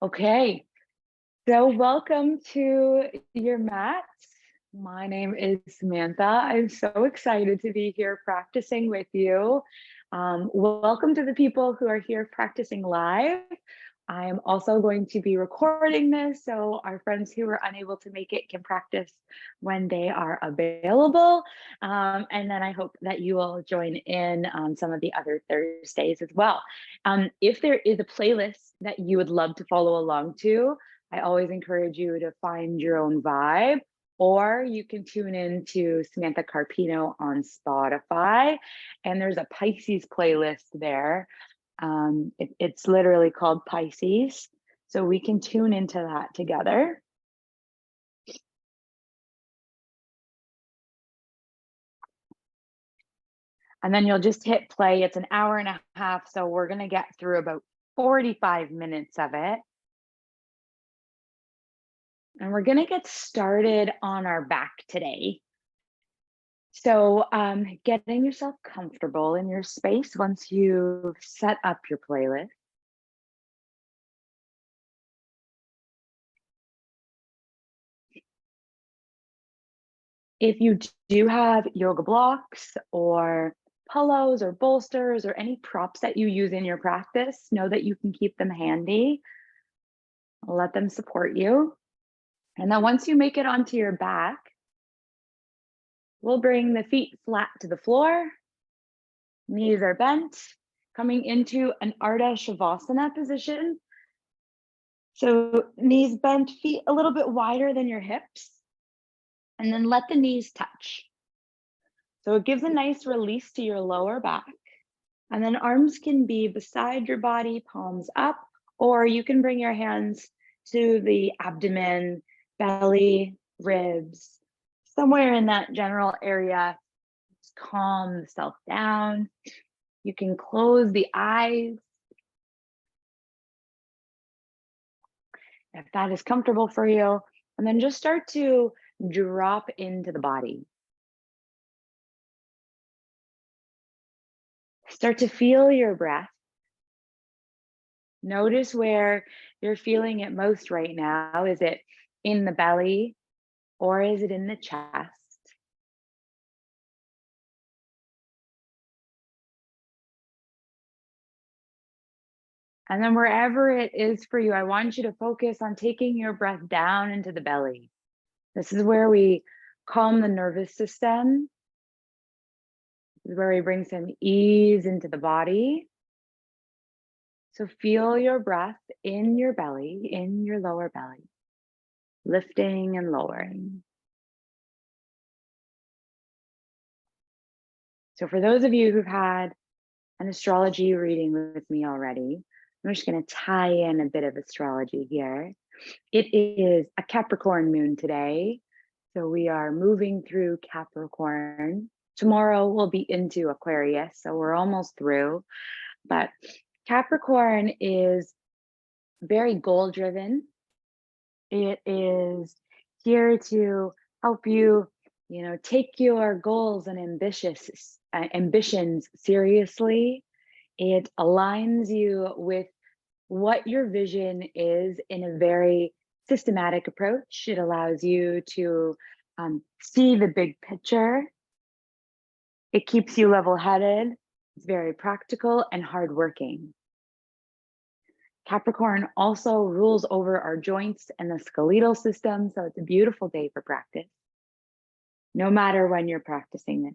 Okay, so welcome to your mats. My name is Samantha. I'm so excited to be here practicing with you. Welcome to the people who are here practicing live. I am also going to be recording this so our friends who are unable to make it can practice when they are available. And then I hope that you will join in on some of the other Thursdays as well. If there is a playlist that you would love to follow along to, I always encourage you to find your own vibe, or you can tune in to Samantha Carpino on Spotify, and there's a Pisces playlist there. It's literally called Pisces, so we can tune into that together. And then you'll just hit play. It's an hour and a half, so we're going to get through about 45 minutes of it. And we're going to get started on our back today. So getting yourself comfortable in your space once you've set up your playlist. If you do have yoga blocks or pillows or bolsters or any props that you use in your practice, know that you can keep them handy. Let them support you. And then once you make it onto your back, we'll bring the feet flat to the floor. Knees are bent, coming into an Ardha Shavasana position. So knees bent, feet a little bit wider than your hips. And then let the knees touch. So it gives a nice release to your lower back. And then arms can be beside your body, palms up, or you can bring your hands to the abdomen, belly, ribs, somewhere in that general area. Just calm the self down. You can close the eyes if that is comfortable for you. And then just start to drop into the body. Start to feel your breath. Notice where you're feeling it most right now. Is it in the belly or is it in the chest? And then wherever it is for you, I want you to focus on taking your breath down into the belly. This is where we calm the nervous system. This is where we bring some ease into the body. So feel your breath in your belly, in your lower belly, lifting and lowering. So for those of you who've had an astrology reading with me already, I'm just going to tie in a bit of astrology here. It is a Capricorn moon today. So we are moving through Capricorn. Tomorrow we'll be into Aquarius, so we're almost through. But Capricorn is very goal driven. It is here to help you, take your goals and ambitions seriously. It aligns you with what your vision is in a very systematic approach. It allows you to see the big picture. It keeps you level-headed. It's very practical and hardworking. Capricorn also rules over our joints and the skeletal system, so it's a beautiful day for practice, no matter when you're practicing this.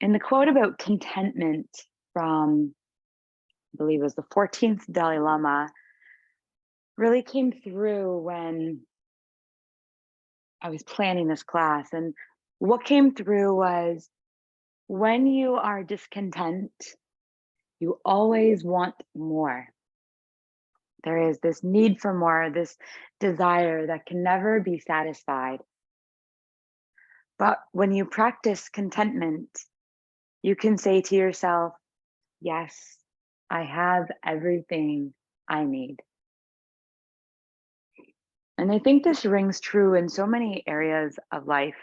And the quote about contentment from, I believe it was the 14th Dalai Lama, really came through when I was planning this class. And what came through was, when you are discontent, you always want more. There is this need for more, this desire that can never be satisfied. But when you practice contentment, you can say to yourself, yes, I have everything I need. And I think this rings true in so many areas of life.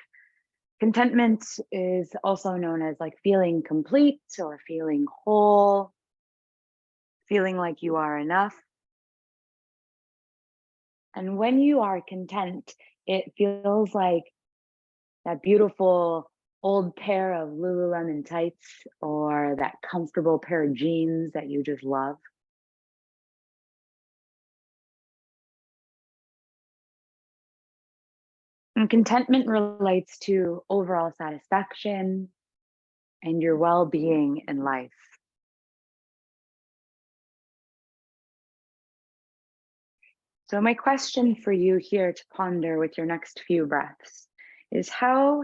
Contentment is also known as like feeling complete or feeling whole, feeling like you are enough. And when you are content, it feels like that beautiful old pair of lululemon tights or that comfortable pair of jeans that you just love. And contentment relates to overall satisfaction and your well-being in life. So my question for you here to ponder with your next few breaths is, how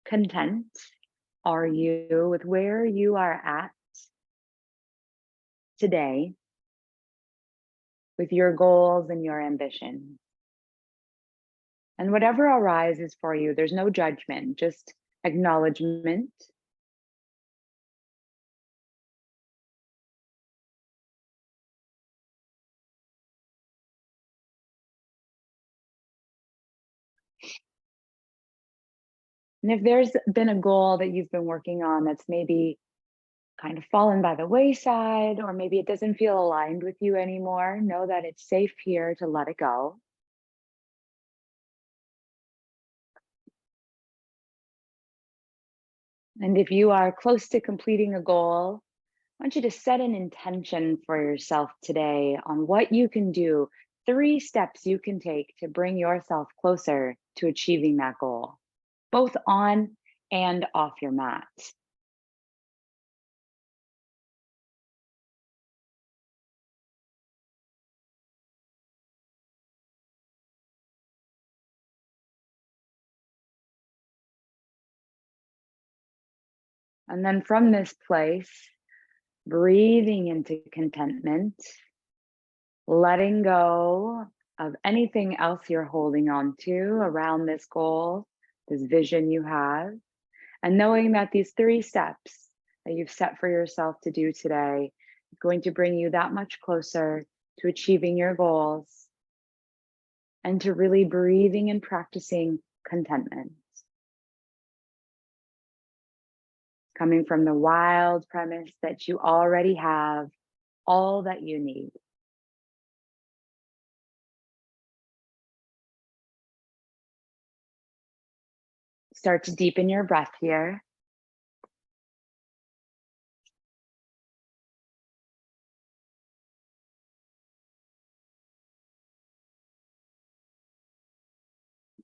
content are you with where you are at today with your goals and your ambition? And whatever arises for you, there's no judgment, just acknowledgement. And if there's been a goal that you've been working on that's maybe kind of fallen by the wayside, or maybe it doesn't feel aligned with you anymore, know that it's safe here to let it go. And if you are close to completing a goal, I want you to set an intention for yourself today on what you can do, 3 steps you can take to bring yourself closer to achieving that goal, both on and off your mat. And then from this place, breathing into contentment, letting go of anything else you're holding on to around this goal, this vision you have, and knowing that these 3 steps that you've set for yourself to do today is going to bring you that much closer to achieving your goals and to really breathing and practicing contentment. Coming from the wild premise that you already have all that you need. Start to deepen your breath here.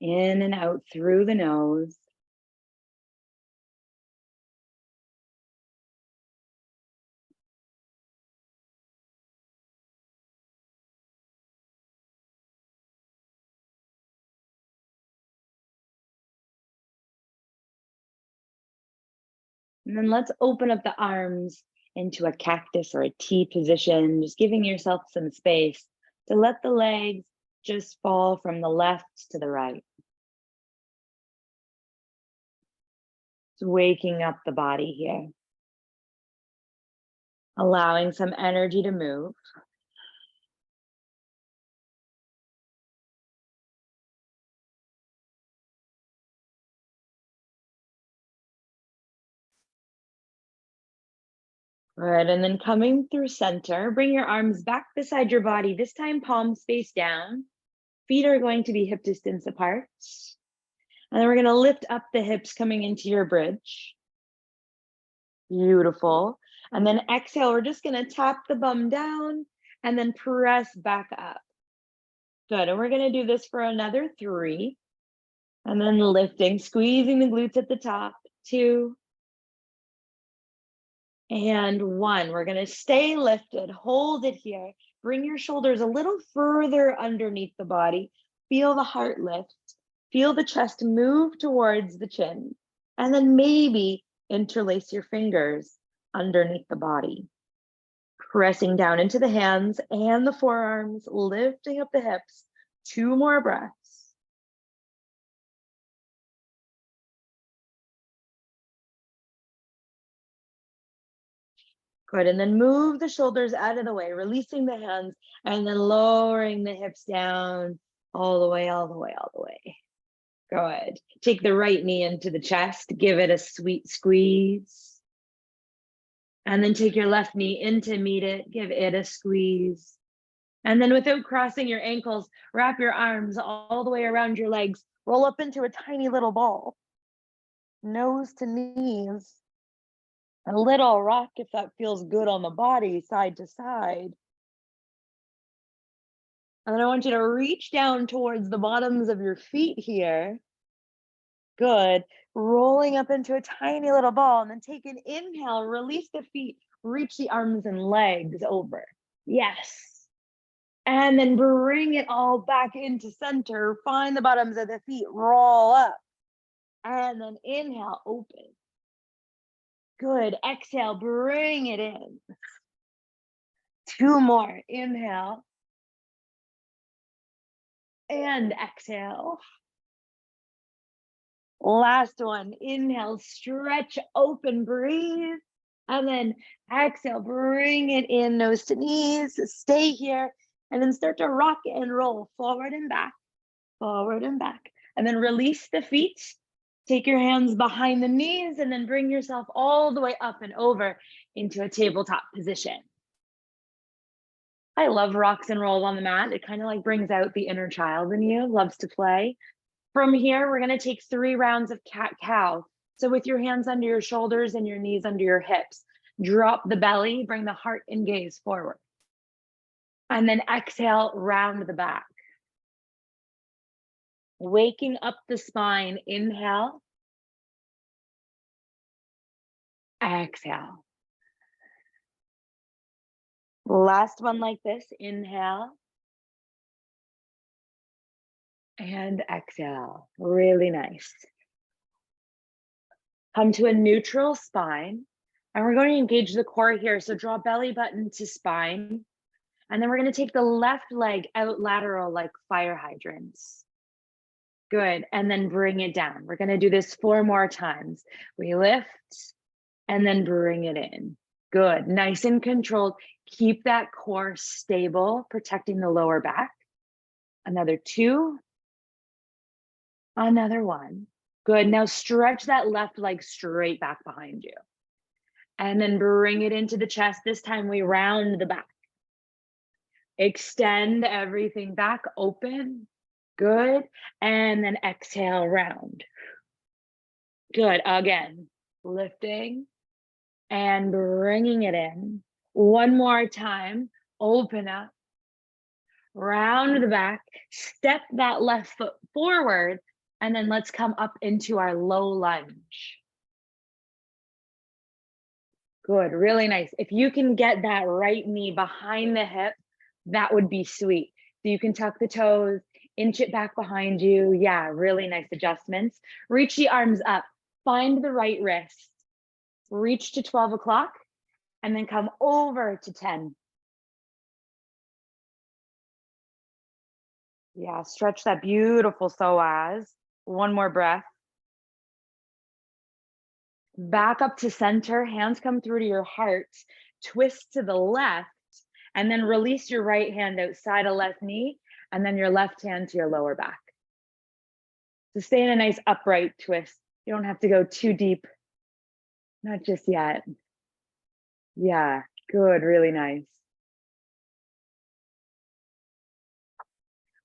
In and out through the nose. And then let's open up the arms into a cactus or a T position, just giving yourself some space to let the legs just fall from the left to the right. Just waking up the body here. Allowing some energy to move. Good, and then coming through center, bring your arms back beside your body, this time palms face down. Feet are going to be hip distance apart. And then we're gonna lift up the hips coming into your bridge. Beautiful. And then exhale, we're just gonna tap the bum down and then press back up. Good, and we're gonna do this for another 3. And then lifting, squeezing the glutes at the top, 2, and 1. We're gonna stay lifted, hold it here. Bring your shoulders a little further underneath the body. Feel the heart lift. Feel the chest move towards the chin. And then maybe interlace your fingers underneath the body. Pressing down into the hands and the forearms, lifting up the hips. 2 more breaths. Good, and then move the shoulders out of the way, releasing the hands, and then lowering the hips down all the way, all the way, all the way. Good. Take the right knee into the chest, give it a sweet squeeze. And then take your left knee in to meet it, give it a squeeze. And then without crossing your ankles, wrap your arms all the way around your legs, roll up into a tiny little ball. Nose to knees. A little rock if that feels good on the body, side to side. And then I want you to reach down towards the bottoms of your feet here. Good. Rolling up into a tiny little ball, and then take an inhale, release the feet, reach the arms and legs over. Yes. And then bring it all back into center. Find the bottoms of the feet, roll up. And then inhale, open. Good. Exhale, bring it in. 2 more. Inhale. And exhale. Last one. Inhale, stretch, open, breathe. And then exhale, bring it in, nose to knees. Stay here. And then start to rock and roll forward and back, forward and back. And then release the feet. Take your hands behind the knees and then bring yourself all the way up and over into a tabletop position. I love rocks and rolls on the mat. It kind of like brings out the inner child in you, loves to play. From here, we're going to take 3 rounds of cat-cow. So with your hands under your shoulders and your knees under your hips, drop the belly, bring the heart and gaze forward. And then exhale, round the back. Waking up the spine, inhale. Exhale. Last one like this, inhale. And exhale, really nice. Come to a neutral spine. And we're going to engage the core here. So draw belly button to spine. And then we're going to take the left leg out lateral like fire hydrants. Good. And then bring it down. We're going to do this 4 more times. We lift and then bring it in. Good. Nice and controlled. Keep that core stable, protecting the lower back. Another 2. Another 1. Good. Now stretch that left leg straight back behind you. And then bring it into the chest. This time we round the back. Extend everything back, open. Good. And then exhale, round. Good. Again, lifting and bringing it in. 1 more time. Open up. Round the back. Step that left foot forward. And then let's come up into our low lunge. Good. Really nice. If you can get that right knee behind the hip, that would be sweet. So you can tuck the toes, inch it back behind you. Yeah, really nice adjustments. Reach the arms up, find the right wrist. Reach to 12 o'clock and then come over to 10. Yeah, stretch that beautiful psoas. 1 more breath. Back up to center, hands come through to your heart, twist to the left, and then release your right hand outside of left knee, and then your left hand to your lower back. So stay in a nice upright twist. You don't have to go too deep. Not just yet. Yeah, good, really nice.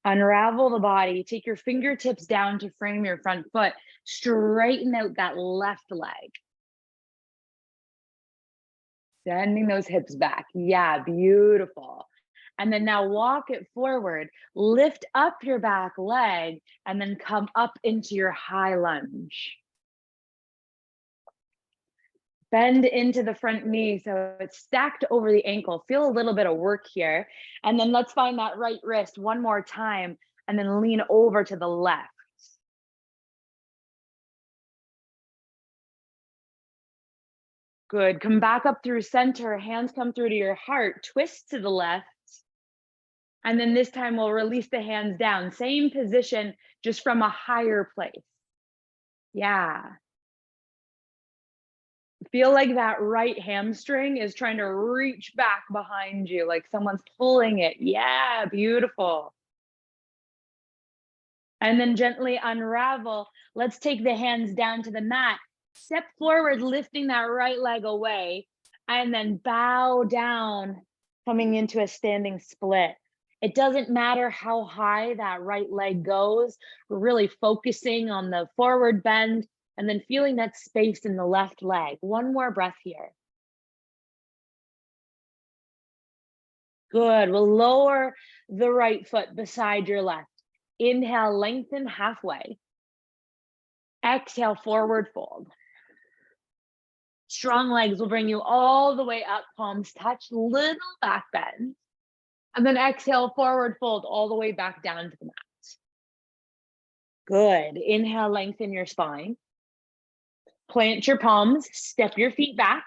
Unravel the body. Take your fingertips down to frame your front foot. Straighten out that left leg. Sending those hips back. Yeah, beautiful. And then now walk it forward. Lift up your back leg and then come up into your high lunge. Bend into the front knee so it's stacked over the ankle. Feel a little bit of work here. And then let's find that right wrist 1 more time and then lean over to the left. Good. Come back up through center. Hands come through to your heart. Twist to the left. And then this time we'll release the hands down. Same position, just from a higher place. Yeah. Feel like that right hamstring is trying to reach back behind you, like someone's pulling it. Yeah, beautiful. And then gently unravel. Let's take the hands down to the mat. Step forward, lifting that right leg away, and then bow down, coming into a standing split. It doesn't matter how high that right leg goes. We're really focusing on the forward bend and then feeling that space in the left leg. One more breath here. Good. We'll lower the right foot beside your left. Inhale, lengthen halfway. Exhale, forward fold. Strong legs will bring you all the way up, palms touch, little back bend. And then exhale, forward fold all the way back down to the mat. Good. Inhale, lengthen your spine. Plant your palms, step your feet back.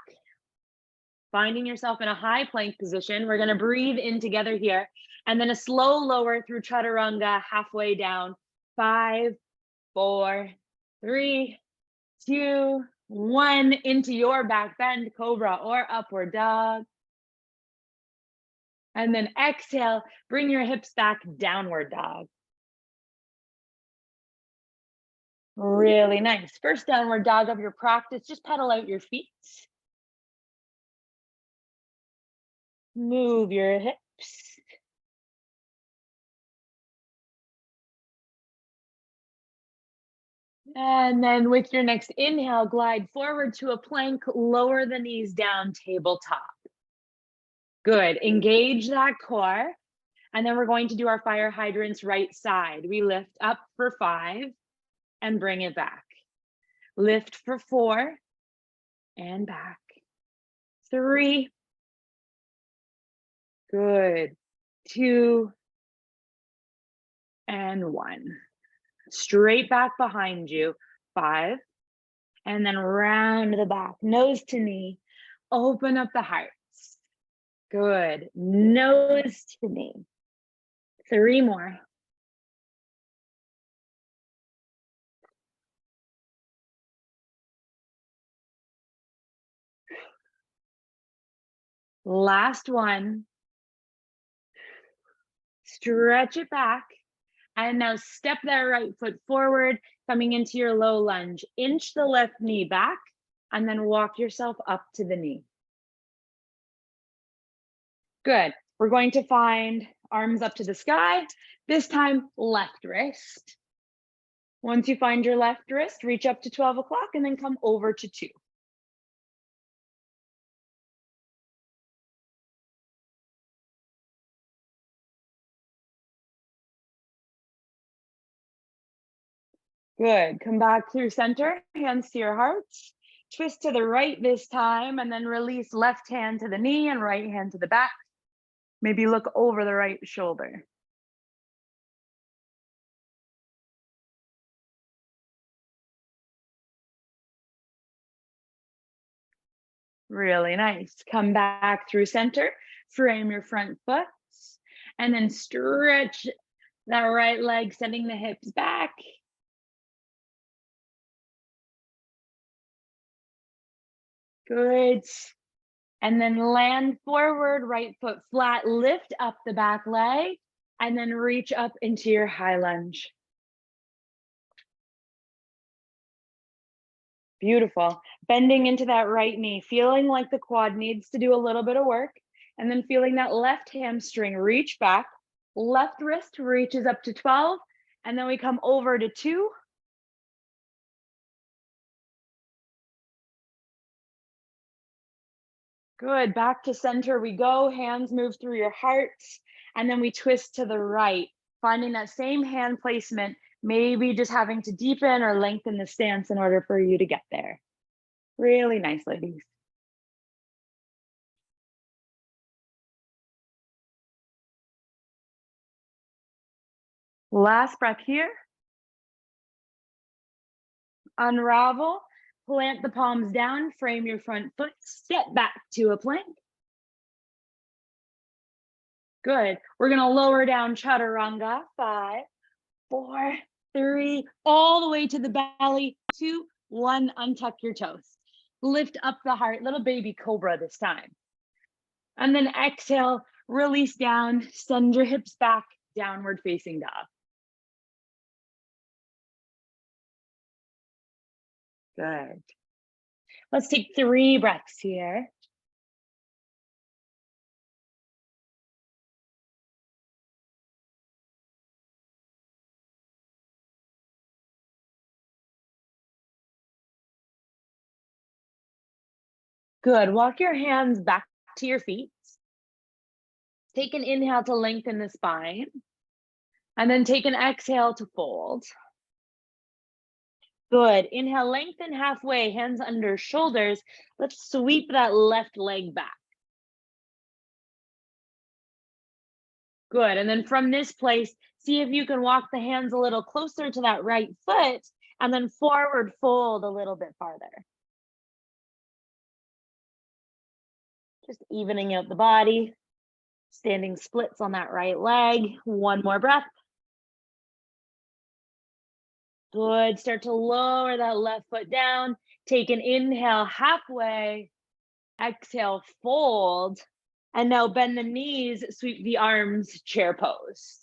Finding yourself in a high plank position. We're gonna breathe in together here. And then a slow lower through chaturanga, halfway down. 5, 4, 3, 2, 1. Into your back bend, cobra or upward dog. And then exhale, bring your hips back, downward dog. Really nice. First downward dog of your practice, just pedal out your feet. Move your hips. And then with your next inhale, glide forward to a plank, lower the knees down, tabletop. Good. Engage that core. And then we're going to do our fire hydrants right side. We lift up for 5 and bring it back. Lift for 4 and back. 3. Good. 2 and 1. Straight back behind you. 5. And then round the back, nose to knee. Open up the hearts. Good. Nose to knee. 3 more. Last one. Stretch it back. And now step that right foot forward, coming into your low lunge. Inch the left knee back, and then walk yourself up to the knee. Good. We're going to find arms up to the sky. This time, left wrist. Once you find your left wrist, reach up to 12 o'clock and then come over to 2. Good. Come back through center, hands to your heart. Twist to the right this time, and then release left hand to the knee and right hand to the back. Maybe look over the right shoulder. Really nice. Come back through center, frame your front foot, and then stretch that right leg, sending the hips back. Good. And then land forward, right foot flat, lift up the back leg, and then reach up into your high lunge. Beautiful. Bending into that right knee, feeling like the quad needs to do a little bit of work, and then feeling that left hamstring reach back, left wrist reaches up to 12, and then we come over to 2. Good. Back to center we go. Hands move through your heart, and then we twist to the right, finding that same hand placement, maybe just having to deepen or lengthen the stance in order for you to get there. Really nice, ladies. Last breath here. Unravel, plant the palms down, frame your front foot, step back to a plank. Good. We're gonna lower down chaturanga. 5, 4, 3, all the way to the belly. 2, 1, untuck your toes. Lift up the heart, little baby cobra this time. And then exhale, release down, send your hips back, downward facing dog. Good. Let's take 3 breaths here. Good. Walk your hands back to your feet. Take an inhale to lengthen the spine, and then take an exhale to fold. Good. Inhale, lengthen halfway, hands under shoulders. Let's sweep that left leg back. Good. And then from this place, see if you can walk the hands a little closer to that right foot and then forward fold a little bit farther. Just evening out the body, standing splits on that right leg. One more breath. Good. Start to lower that left foot down. Take an inhale halfway. Exhale, fold. And now bend the knees, sweep the arms, chair pose.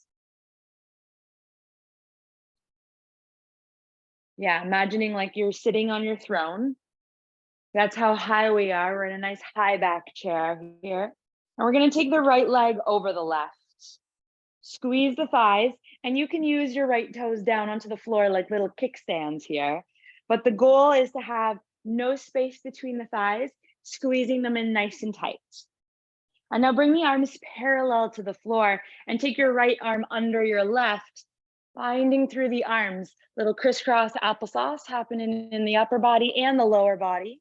Yeah, imagining like you're sitting on your throne. That's how high we are. We're in a nice high back chair here. And we're going to take the right leg over the left. Squeeze the thighs, and you can use your right toes down onto the floor like little kickstands here. But the goal is to have no space between the thighs, squeezing them in nice and tight. And now bring the arms parallel to the floor and take your right arm under your left, binding through the arms. Little crisscross applesauce happening in the upper body and the lower body.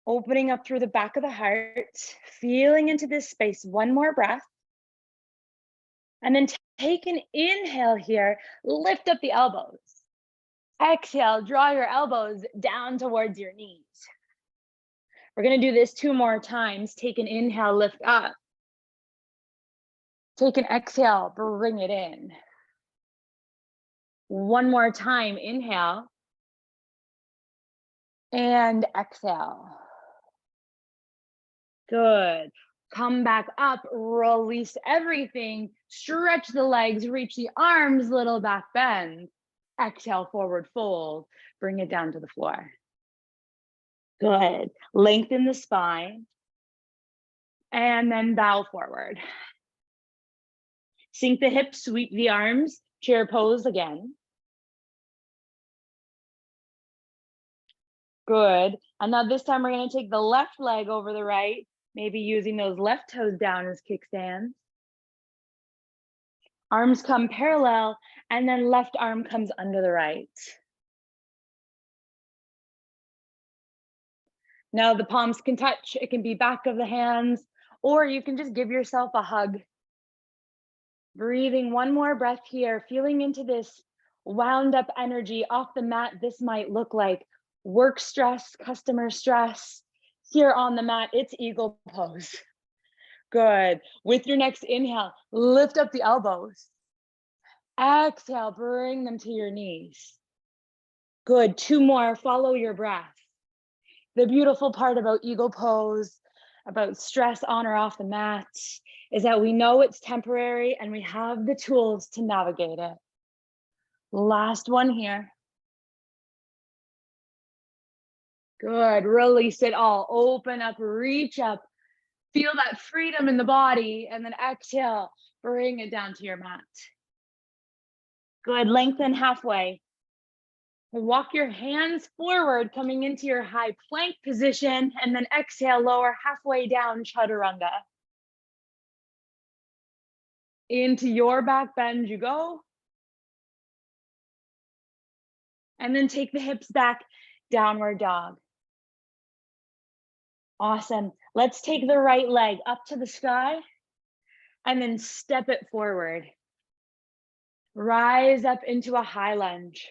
Opening up through the back of the heart, feeling into this space. One more breath. And then take an inhale here, lift up the elbows. Exhale, draw your elbows down towards your knees. We're going to do this 2 more times. Take an inhale, lift up. Take an exhale, bring it in. One more time, inhale. And exhale. Good. Come back up, release everything, stretch the legs, reach the arms, little back bend. Exhale, forward fold, bring it down to the floor. Good. Lengthen the spine and then bow forward. Sink the hips, sweep the arms, chair pose again. Good. And now this time we're going to take the left leg over the right, maybe using those left toes down as kickstands. Arms come parallel, and then left arm comes under the right. Now the palms can touch. It can be back of the hands, or you can just give yourself a hug. Breathing one more breath here, feeling into this wound up energy off the mat. This might look like work stress, customer stress. Here on the mat, it's eagle pose. Good. With your next inhale, lift up the elbows. Exhale, bring them to your knees. Good. 2 more. Follow your breath. The beautiful part about eagle pose, about stress on or off the mat, is that we know it's temporary and we have the tools to navigate it. Last one here. Good. Release it all. Open up, reach up. Feel that freedom in the body, and then exhale, bring it down to your mat. Good. Lengthen halfway. Walk your hands forward, coming into your high plank position, and then exhale, lower halfway down, chaturanga. Into your back bend you go. And then take the hips back, downward dog. Awesome. Let's take the right leg up to the sky and then step it forward. Rise up into a high lunge.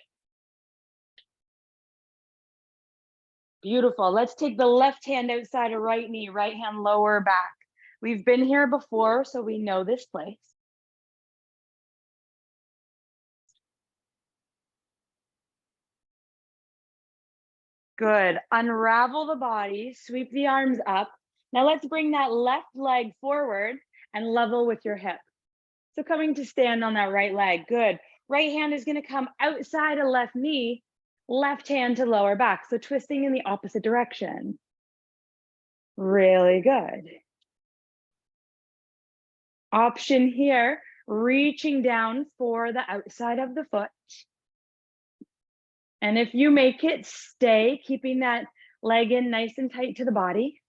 Beautiful. Let's take the left hand outside of right knee, right hand lower back. We've been here before, so we know this place. Good. Unravel the body, sweep the arms up. Now let's bring that left leg forward and level with your hip. So coming to stand on that right leg. Good. Right hand is going to come outside of left knee. Left hand to lower back. So twisting in the opposite direction. Really good. Option here, reaching down for the outside of the foot. And if you make it, stay, keeping that leg in nice and tight to the body.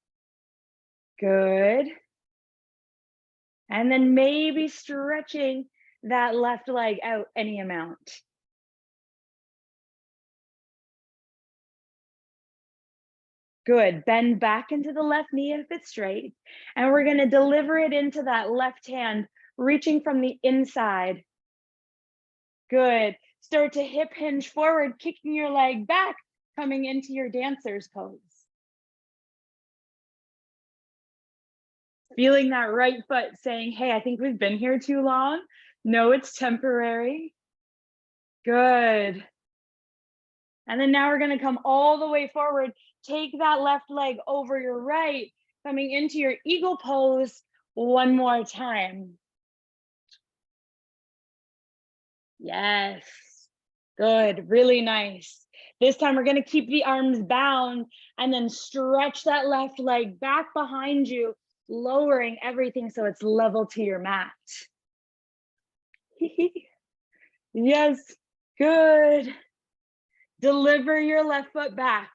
Good. And then maybe stretching that left leg out any amount. Good. Bend back into the left knee if it's straight. And we're going to deliver it into that left hand, reaching from the inside. Good. Start to hip hinge forward, kicking your leg back, coming into your dancer's pose. Feeling that right foot saying, hey, I think we've been here too long. No, it's temporary. Good. And then now we're going to come all the way forward. Take that left leg over your right, coming into your eagle pose one more time. Yes. Good. Really nice. This time we're going to keep the arms bound and then stretch that left leg back behind you, lowering everything so it's level to your mat. Yes. Good. Deliver your left foot back.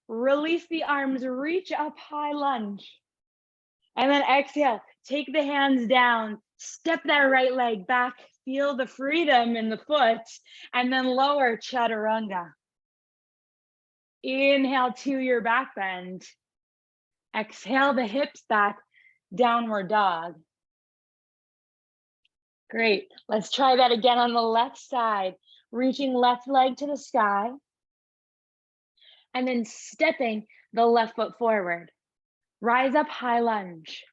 Release the arms, reach up, high lunge. And then exhale, take the hands down, step that right leg back, feel the freedom in the foot, and then lower chaturanga. Inhale to your back bend. Exhale the hips back, downward dog. Great. Let's try that again on the left side. Reaching left leg to the sky. And then stepping the left foot forward. Rise up, high lunge.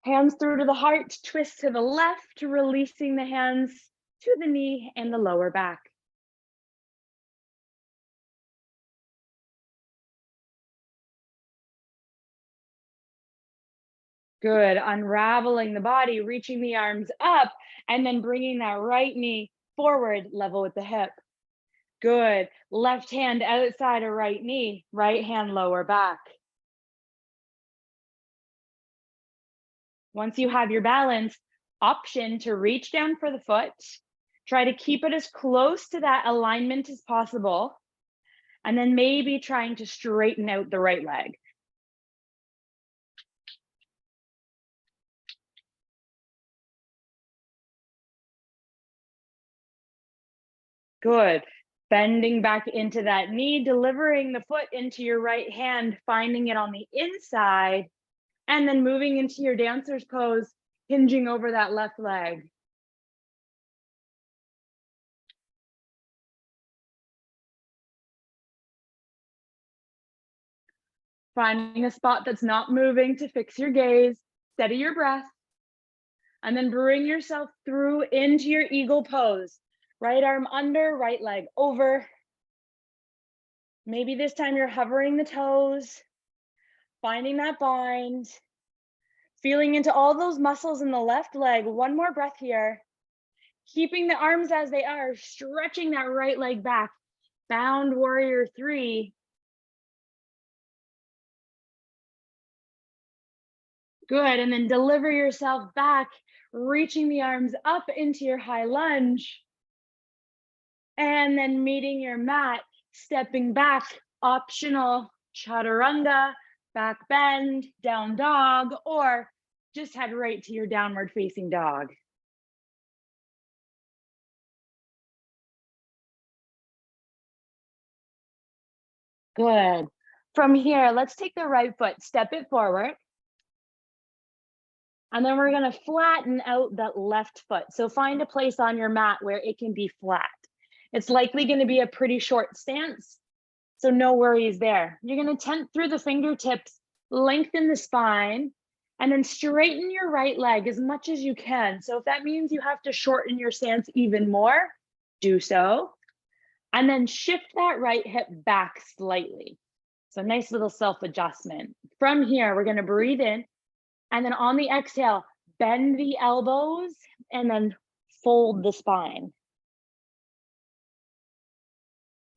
Hands through to the heart, twist to the left, releasing the hands to the knee and the lower back. Good. Unraveling the body, reaching the arms up, and then bringing that right knee forward, level with the hip. Good. Left hand outside of right knee, right hand lower back. Once you have your balance, option to reach down for the foot. Try to keep it as close to that alignment as possible. And then maybe trying to straighten out the right leg. Good. Bending back into that knee, delivering the foot into your right hand, finding it on the inside, and then moving into your dancer's pose, hinging over that left leg. Finding a spot that's not moving to fix your gaze, steady your breath, and then bring yourself through into your eagle pose. Right arm under, right leg over. Maybe this time you're hovering the toes, finding that bind, feeling into all those muscles in the left leg. One more breath here. Keeping the arms as they are, stretching that right leg back. Bound warrior 3. Good, and then deliver yourself back, reaching the arms up into your high lunge. And then meeting your mat, stepping back, optional chaturanga, back bend, down dog, or just head right to your downward facing dog. Good. From here, let's take the right foot, step it forward. And then we're going to flatten out that left foot. So find a place on your mat where it can be flat. It's likely going to be a pretty short stance, so no worries there. You're going to tent through the fingertips, lengthen the spine, and then straighten your right leg as much as you can. So if that means you have to shorten your stance even more, do so. And then shift that right hip back slightly. So nice little self-adjustment. From here, we're going to breathe in, and then on the exhale, bend the elbows and then fold the spine.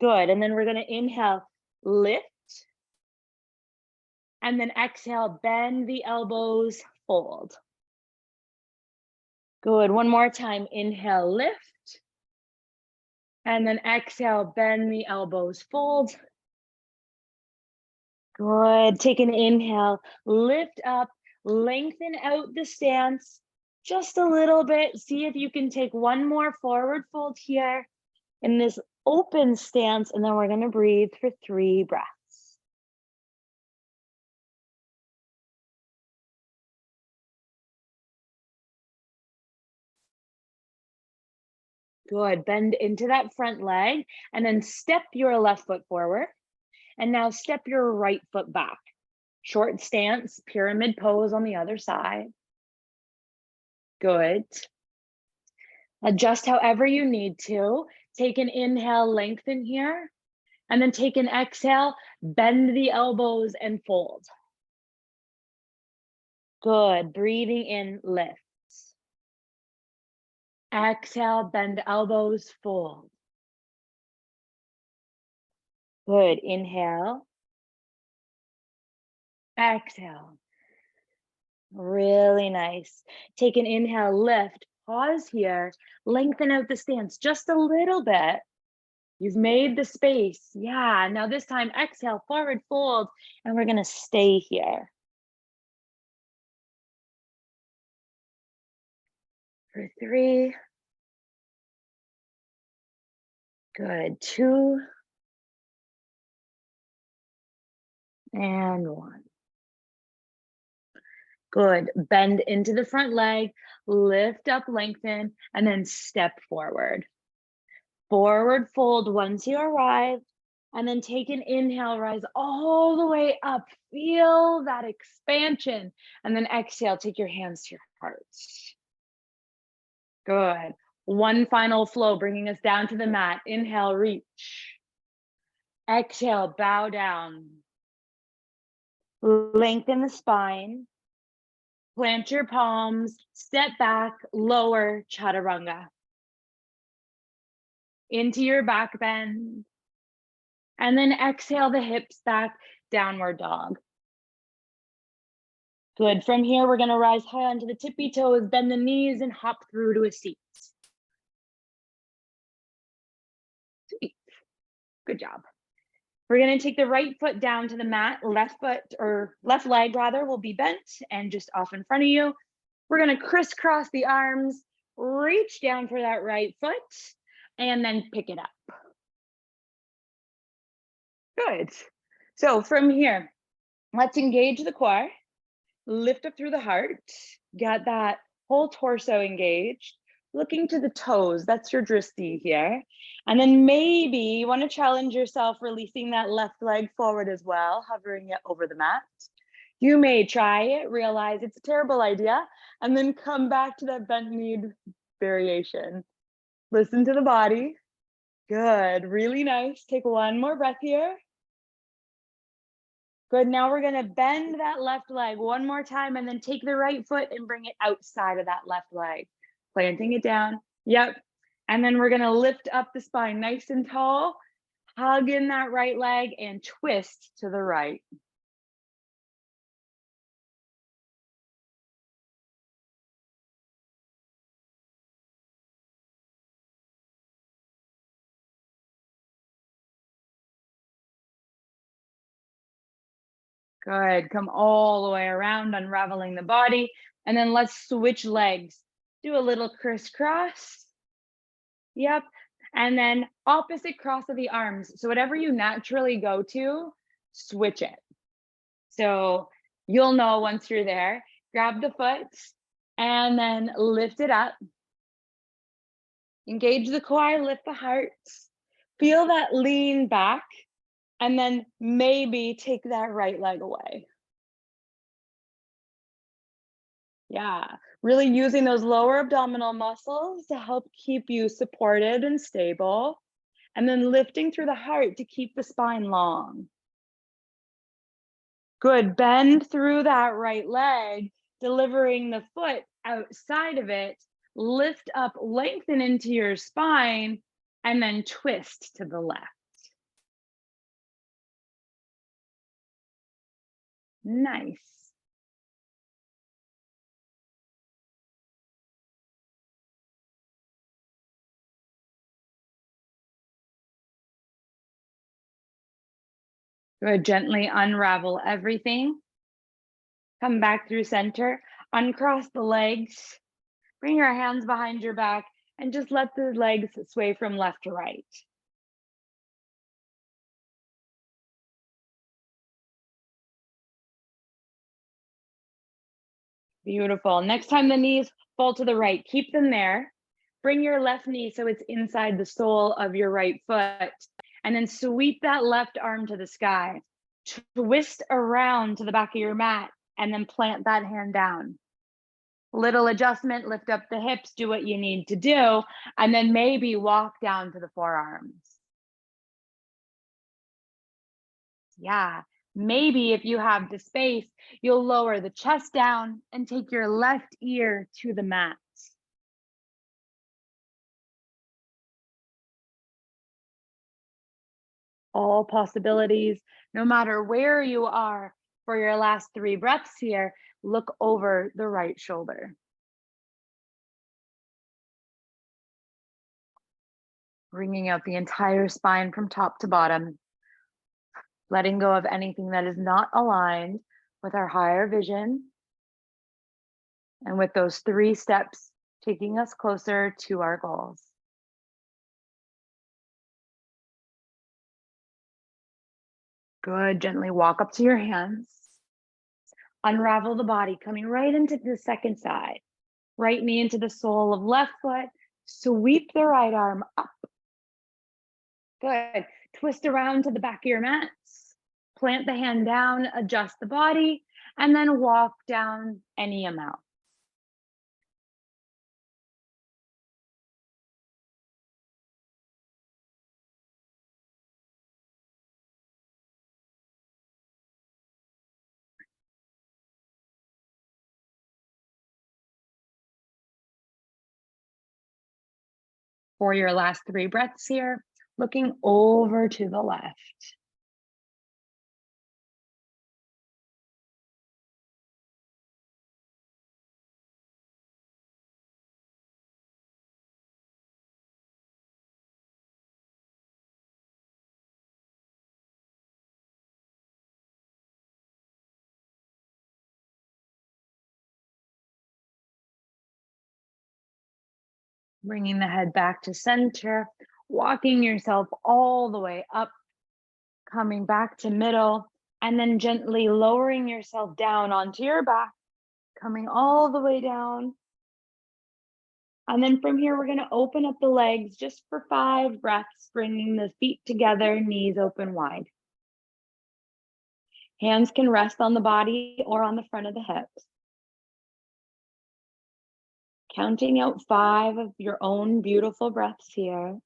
Good. And then we're going to inhale, lift. And then exhale, bend the elbows, fold. Good. One more time. Inhale, lift. And then exhale, bend the elbows, fold. Good. Take an inhale, lift up, lengthen out the stance just a little bit. See if you can take one more forward fold here in this open stance, and then we're going to breathe for 3 breaths. Good. Bend into that front leg and then step your left foot forward. And now step your right foot back. Short stance, pyramid pose on the other side. Good. Adjust however you need to. Take an inhale, lengthen here. And then take an exhale, bend the elbows and fold. Good. Breathing in, lift. Exhale, bend elbows, fold. Good. Inhale. Exhale. Really nice. Take an inhale, lift, pause here, lengthen out the stance just a little bit. You've made the space. Yeah, now this time exhale, forward fold, and we're gonna stay here. For 3. Good. 2. And 1. Good. Bend into the front leg, lift up, lengthen, and then step forward. Forward fold once you arrive, and then take an inhale, rise all the way up. Feel that expansion. And then exhale, take your hands to your heart. Good. One final flow, bringing us down to the mat. Inhale, reach. Exhale, bow down. Lengthen the spine. Plant your palms, step back, lower chaturanga. Into your back bend. And then exhale the hips back, downward dog. Good. From here, we're going to rise high onto the tippy toes, bend the knees, and hop through to a seat. Sweet. Good job. We're going to take the right foot down to the mat. Left foot, or left leg rather, will be bent and just off in front of you. We're going to crisscross the arms, reach down for that right foot, and then pick it up. Good. So from here, let's engage the core, lift up through the heart, get that whole torso engaged, looking to the toes. That's your drishti here. And then maybe you want to challenge yourself, releasing that left leg forward as well, hovering it over the mat. You may try it, realize it's a terrible idea, and then come back to that bent knee variation. Listen to the body. Good, really nice. Take one more breath here. Good, now we're gonna bend that left leg one more time and then take the right foot and bring it outside of that left leg. Planting it down, yep. And then we're gonna lift up the spine nice and tall, hug in that right leg and twist to the right. Good, come all the way around, unraveling the body. And then let's switch legs. Do a little crisscross. Yep. And then opposite cross of the arms. So whatever you naturally go to, switch it. So you'll know once you're there, grab the foot and then lift it up. Engage the core, lift the heart. Feel that lean back. And then maybe take that right leg away. Yeah, really using those lower abdominal muscles to help keep you supported and stable. And then lifting through the heart to keep the spine long. Good, bend through that right leg, delivering the foot outside of it. Lift up, lengthen into your spine, and then twist to the left. Nice. Good. Gently unravel everything. Come back through center. Uncross the legs. Bring your hands behind your back and just let the legs sway from left to right. Beautiful. Next time the knees fall to the right, keep them there. Bring your left knee so it's inside the sole of your right foot. And then sweep that left arm to the sky. Twist around to the back of your mat and then plant that hand down. Little adjustment, lift up the hips, do what you need to do, and then maybe walk down to the forearms. Yeah. Maybe if you have the space, you'll lower the chest down and take your left ear to the mat. All possibilities, no matter where you are for your last 3 breaths here, look over the right shoulder. Bringing out the entire spine from top to bottom, letting go of anything that is not aligned with our higher vision. And with those 3 steps, taking us closer to our goals. Good. Gently walk up to your hands. Unravel the body, coming right into the second side. Right knee into the sole of left foot. Sweep the right arm up. Good. Twist around to the back of your mats. Plant the hand down, adjust the body, and then walk down any amount. For your last 3 breaths here, looking over to the left. Bringing the head back to center, walking yourself all the way up, coming back to middle, and then gently lowering yourself down onto your back, coming all the way down. And then from here, we're going to open up the legs just for 5 breaths, bringing the feet together, knees open wide. Hands can rest on the body or on the front of the hips. Counting out 5 of your own beautiful breaths here.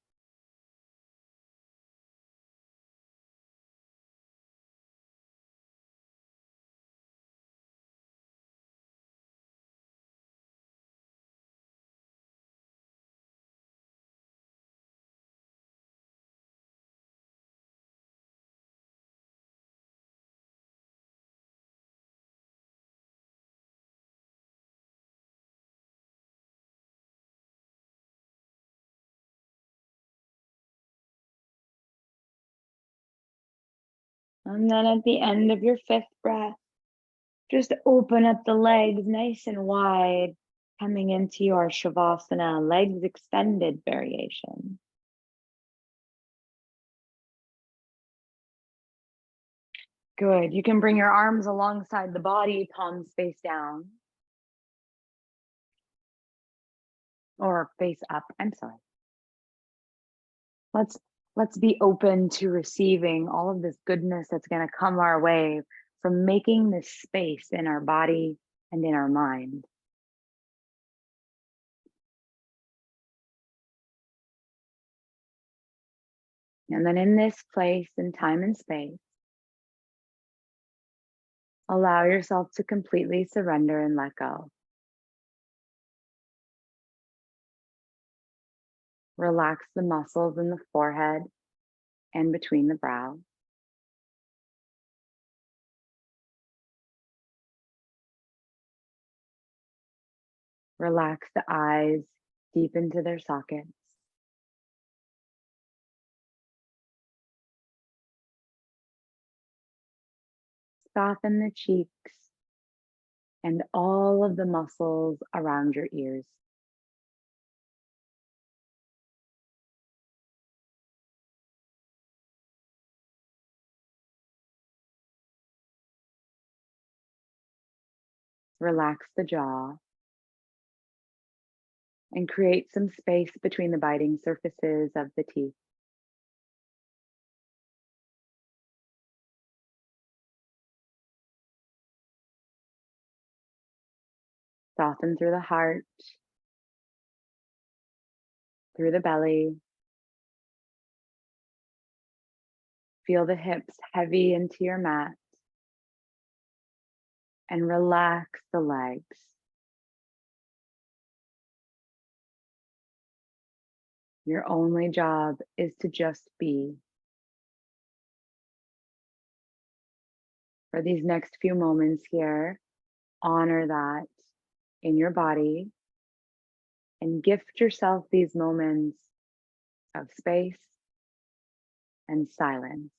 And then at the end of your 5th breath, just open up the legs nice and wide, coming into your Shavasana, legs extended variation. Good. You can bring your arms alongside the body, palms face down. Or face up. I'm sorry. Let's be open to receiving all of this goodness that's going to come our way from making this space in our body and in our mind. And then in this place, in time and space, allow yourself to completely surrender and let go. Relax the muscles in the forehead and between the brows. Relax the eyes deep into their sockets. Soften the cheeks and all of the muscles around your ears. Relax the jaw and create some space between the biting surfaces of the teeth. Soften through the heart, through the belly. Feel the hips heavy into your mat and relax the legs. Your only job is to just be. For these next few moments here, honor that in your body and gift yourself these moments of space and silence.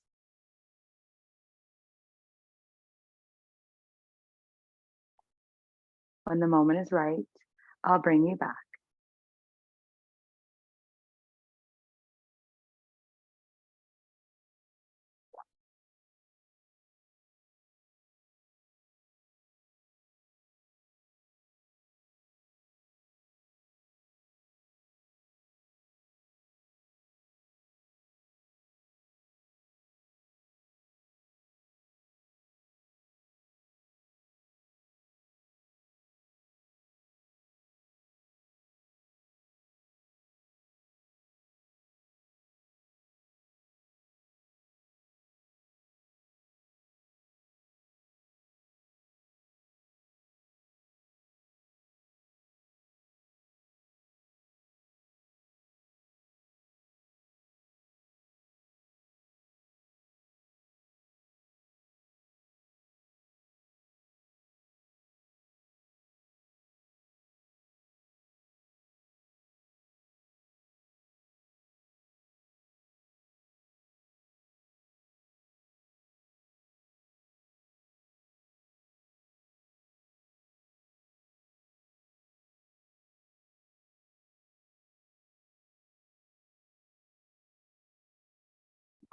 When the moment is right, I'll bring you back.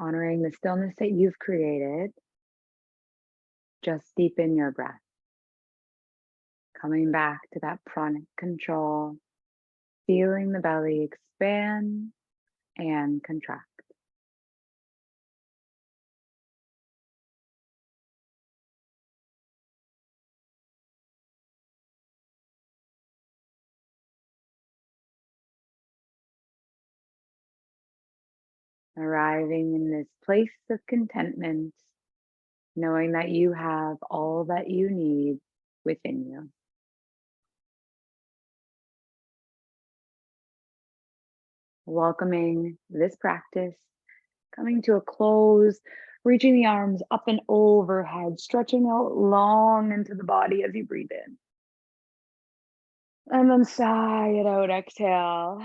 Honoring the stillness that you've created, just deepen your breath. Coming back to that pranic control, feeling the belly expand and contract. Arriving in this place of contentment, knowing that you have all that you need within you. Welcoming this practice, coming to a close, reaching the arms up and overhead, stretching out long into the body as you breathe in. And then sigh it out, exhale.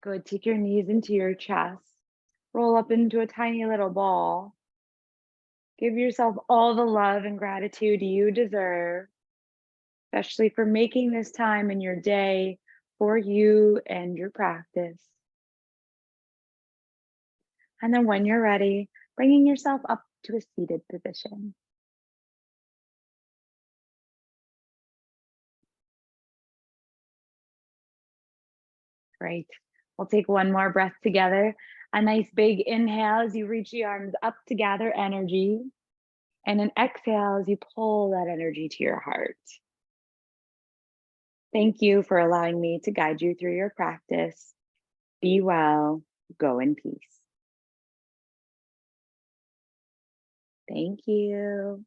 Good, take your knees into your chest, roll up into a tiny little ball. Give yourself all the love and gratitude you deserve, especially for making this time in your day for you and your practice. And then when you're ready, bringing yourself up to a seated position. Great. We'll take one more breath together. A nice big inhale as you reach the arms up to gather energy. And an exhale as you pull that energy to your heart. Thank you for allowing me to guide you through your practice. Be well, go in peace. Thank you.